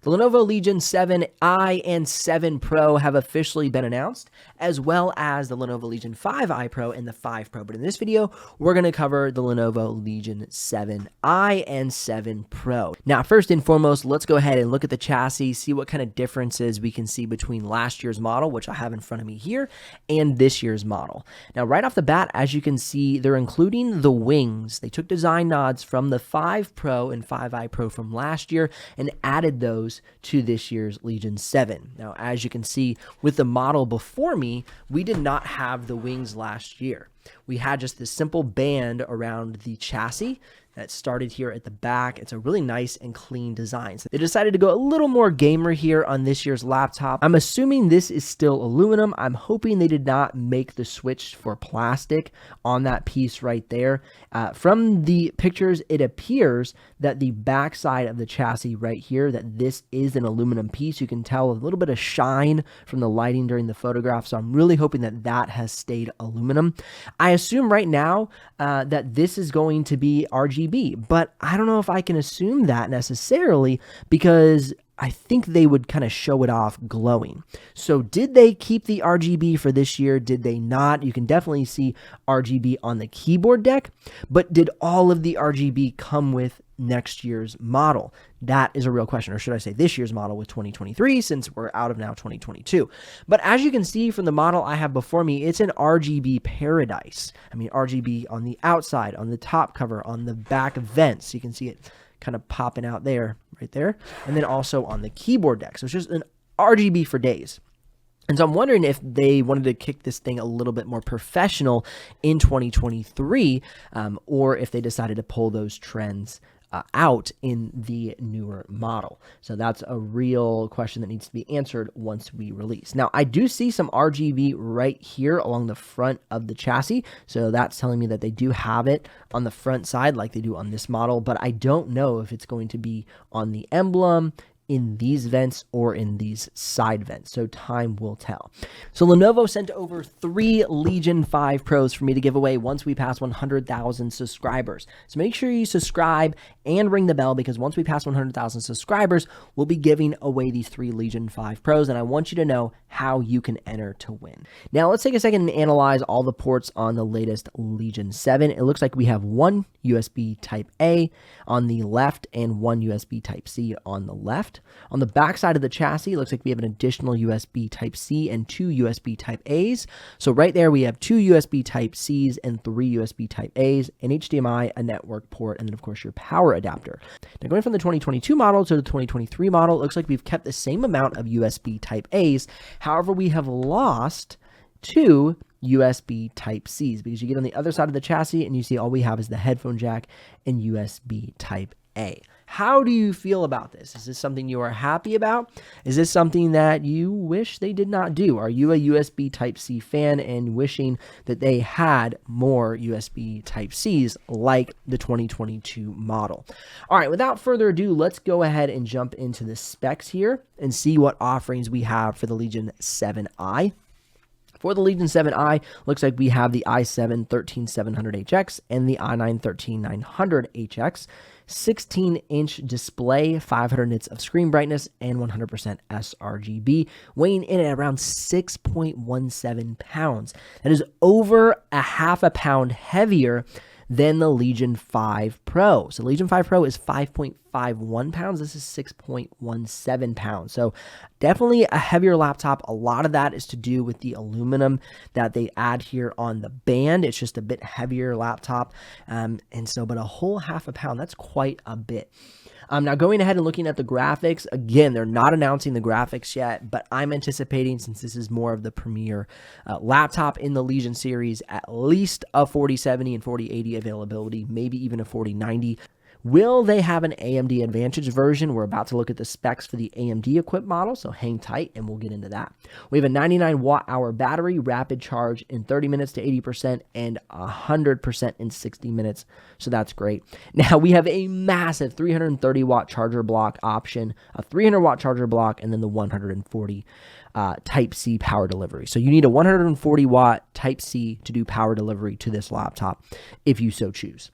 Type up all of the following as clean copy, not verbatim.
The Lenovo Legion 7i and 7 Pro have officially been announced, as well as the Lenovo Legion 5i Pro and the 5 Pro. But in this video, we're going to cover the Lenovo Legion 7i and 7 Pro. Now, first and foremost, let's go ahead and look at the chassis, see what kind of differences we can see between last year's model, which I have in front of me here, and this year's model. Now, right off the bat, as you can see, they're including the wings. They took design nods from the 5 Pro and 5i Pro from last year and added those to this year's Legion 7. Now, as you can see with the model before me, we did not have the wings last year. We had just this simple band around the chassis that started here at the back. It's a really nice and clean design. So they decided to go a little more gamer here on this year's laptop. I'm assuming this is still aluminum. I'm hoping they did not make the switch for plastic on that piece right there. From the pictures, it appears that the backside of the chassis right here, that this is an aluminum piece. You can tell a little bit of shine from the lighting during the photograph. So I'm really hoping that that has stayed aluminum. I assume right now that this is going to be RGB. But I don't know if I can assume that necessarily, because I think they would kind of show it off glowing. So did they keep the RGB for this year? Did they not? You can definitely see RGB on the keyboard deck, but did all of the RGB come with next year's model? That is a real question, or should I say this year's model with 2023, since we're out of now 2022. But as you can see from the model I have before me, it's an RGB paradise. I mean, RGB on the outside, on the top cover, on the back vents. You can see it kind of popping out there, right there. And then also on the keyboard deck. So it's just an RGB for days. And so I'm wondering if they wanted to kick this thing a little bit more professional in 2023, or if they decided to pull those trends out in the newer model. So that's a real question that needs to be answered once we release. Now, I do see some RGB right here along the front of the chassis. So that's telling me that they do have it on the front side like they do on this model, but I don't know if it's going to be on the emblem, in these vents, or in these side vents. So time will tell. So Lenovo sent over 3 Legion 5 Pros for me to give away once we pass 100,000 subscribers. So make sure you subscribe and ring the bell, because once we pass 100,000 subscribers, we'll be giving away these 3 Legion 5 Pros, and I want you to know how you can enter to win. Now let's take a second and analyze all the ports on the latest Legion 7. It looks like we have 1 USB Type-A on the left and 1 USB Type-C on the left. On the back side of the chassis, it looks like we have an additional USB Type-C and 2 USB Type-A's. So right there, we have 2 USB Type-C's and 3 USB Type-A's, an HDMI, a network port, and then of course your power adapter. Now going from the 2022 model to the 2023 model, it looks like we've kept the same amount of USB Type-A's. However, we have lost 2 USB Type-C's, because you get on the other side of the chassis and you see all we have is the headphone jack and USB Type-A. How do you feel about this? Is this something you are happy about? Is this something that you wish they did not do? Are you a USB Type-C fan and wishing that they had more USB Type-C's like the 2022 model? All right, without further ado, let's go ahead and jump into the specs here and see what offerings we have for the Legion 7i. For the Legion 7i, looks like we have the i7-13700HX and the i9-13900HX. 16-inch display, 500 nits of screen brightness, and 100% sRGB, weighing in at around 6.17 pounds. That is over a half a pound heavier than the Legion 5 Pro. So Legion 5 Pro is 5.51 pounds. This is 6.17 pounds. So definitely a heavier laptop. A lot of that is to do with the aluminum that they add here on the band. It's just a bit heavier laptop. But a whole half a pound, that's quite a bit. Now going ahead and looking at the graphics, again, they're not announcing the graphics yet, but I'm anticipating, since this is more of the premier laptop in the Legion series, at least a 4070 and 4080 availability, maybe even a 4090. Will they have an AMD Advantage version? We're about to look at the specs for the AMD equipped model, so hang tight and we'll get into that. We have a 99 watt-hour battery, rapid charge in 30 minutes to 80%, and 100% in 60 minutes, so that's great. Now, we have a massive 330 watt charger block option, a 300 watt charger block, and then the 140 Type-C power delivery. So you need a 140 watt Type-C to do power delivery to this laptop if you so choose.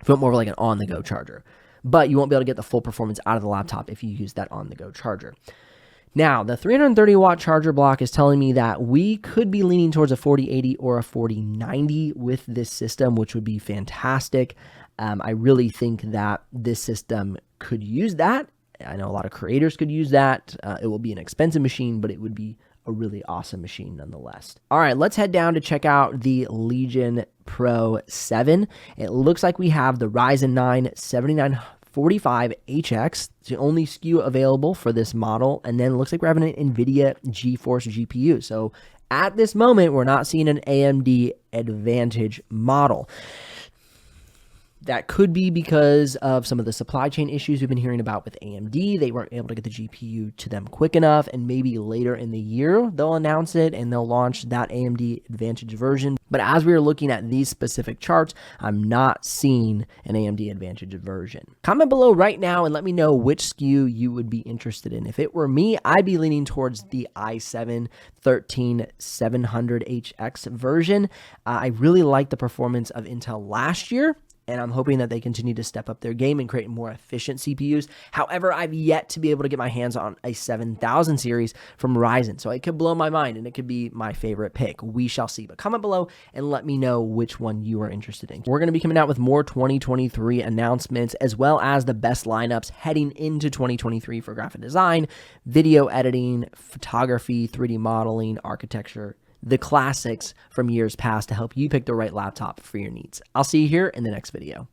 If you want more of like an on-the-go charger. but you won't be able to get the full performance out of the laptop if you use that on-the-go charger. Now, the 330 watt charger block is telling me that we could be leaning towards a 4080 or a 4090 with this system, which would be fantastic. I really think that this system could use that. I know a lot of creators could use that. It will be an expensive machine, but it would be a really awesome machine nonetheless. All right, let's head down to check out the Legion Pro 7. It looks like we have the Ryzen 9 7945HX, it's the only SKU available for this model, and then it looks like we're having an NVIDIA GeForce GPU. So at this moment, we're not seeing an AMD Advantage model. That could be because of some of the supply chain issues we've been hearing about with AMD. They weren't able to get the GPU to them quick enough, and maybe later in the year they'll announce it and they'll launch that AMD Advantage version. But as we are looking at these specific charts, I'm not seeing an AMD Advantage version. Comment below right now and let me know which SKU you would be interested in. If it were me, I'd be leaning towards the i7 13700HX version. I really like the performance of Intel last year, and I'm hoping that they continue to step up their game and create more efficient CPUs. However, I've yet to be able to get my hands on a 7000 series from Ryzen, so it could blow my mind and it could be my favorite pick. We shall see. But comment below and let me know which one you are interested in. We're going to be coming out with more 2023 announcements, as well as the best lineups heading into 2023 for graphic design, video editing, photography, 3D modeling, architecture, the classics from years past to help you pick the right laptop for your needs. I'll see you here in the next video.